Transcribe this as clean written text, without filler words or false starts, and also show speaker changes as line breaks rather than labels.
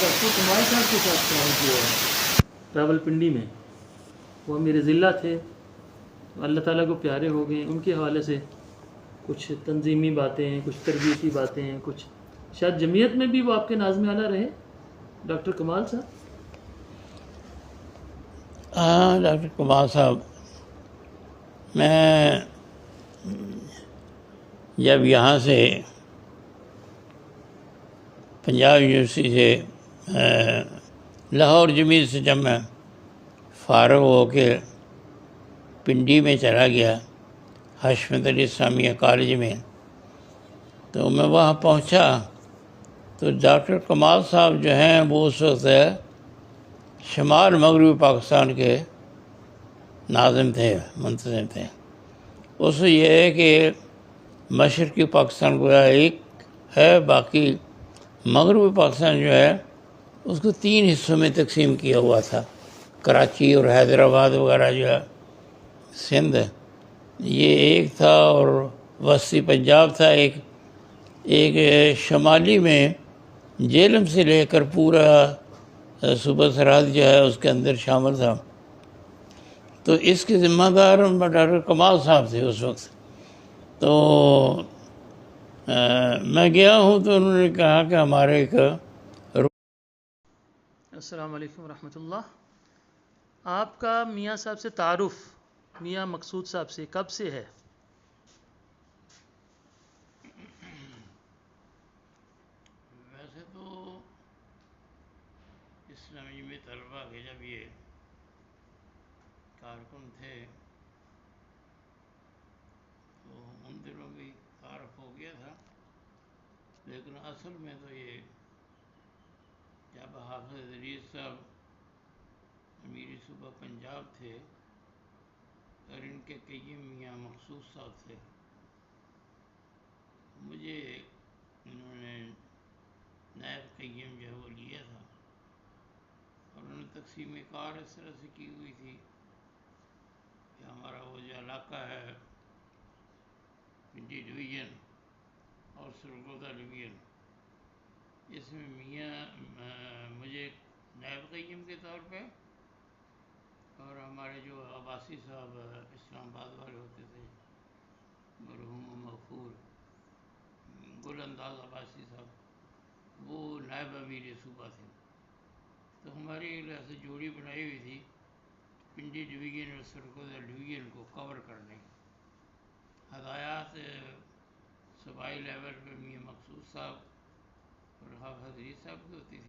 Doctor کمال صاحب کے ساتھ کام کیا ہے راولپنڈی میں. وہ میرے ضلع تھے, اللہ تعالیٰ کو پیارے ہو گئے. ان کے حوالے سے کچھ تنظیمی باتیں ہیں, کچھ تربیتی باتیں ہیں, کچھ شاید جمعیت میں بھی وہ آپ کے ناظم اعلیٰ رہے ڈاکٹر کمال صاحب.
ہاں ڈاکٹر کمال صاحب, میں جب یہاں سے پنجاب یونیورسٹی سے لاہور جمعیت سے جب میں فارغ ہو کے پنڈی میں چلا گیا حشمت علی اسلامیہ کالج میں, تو میں وہاں پہنچا تو ڈاکٹر کمال صاحب جو ہیں وہ اس وقت شمال مغربی پاکستان کے ناظم تھے, منتظم تھے. اس سے یہ ہے کہ مشرقی پاکستان گویا ایک ہے, باقی مغربی پاکستان جو ہے اس کو 3 حصوں میں تقسیم کیا ہوا تھا. کراچی اور حیدرآباد وغیرہ جو ہے, سندھ یہ ایک تھا, اور وسطی پنجاب تھا ایک شمالی میں جہلم سے لے کر پورا صوبہ سرحد جو ہے اس کے اندر شامل تھا. تو اس کے ذمہ دار ڈاکٹر کمال صاحب تھے اس وقت. تو میں گیا ہوں تو انہوں نے کہا کہ ہمارے ایک
السلام علیکم ورحمۃ اللہ. آپ کا میاں صاحب سے تعارف میاں مقصود صاحب سے کب سے ہے؟
ویسے تو اسلامی میں طلبا کے جب یہ کارکن تھے تو ان دنوں بھی تعارف ہو گیا تھا, لیکن اصل میں تو یہ جب حافظ ادریس صاحب امیر صوبہ پنجاب تھے اور ان کے قیم میاں مقصود صاحب تھے, مجھے انہوں نے نائب قیم جو ہے وہ لیا تھا, اور انہوں نے تقسیم کار اس طرح سے کی ہوئی تھی کہ ہمارا وہ جو علاقہ ہے پنڈی ڈویژن اور سرگودا ڈویژن, اس میں میاں مجھے نائب قیم کے طور پہ, اور ہمارے جو عباسی صاحب اسلام آباد والے ہوتے تھے مرحوم مغفور گل انداز عباسی صاحب, وہ نائب امیر صوبہ تھے. تو ہماری ایسے جوڑی بنائی ہوئی تھی پنڈی ڈویژن اور سرگودا ڈویژن کو کور کرنے. ہدایات صوبائی لیول پہ میاں مقصود صاحب اور حافظ ادریس صاحب کی ہوتی تھی.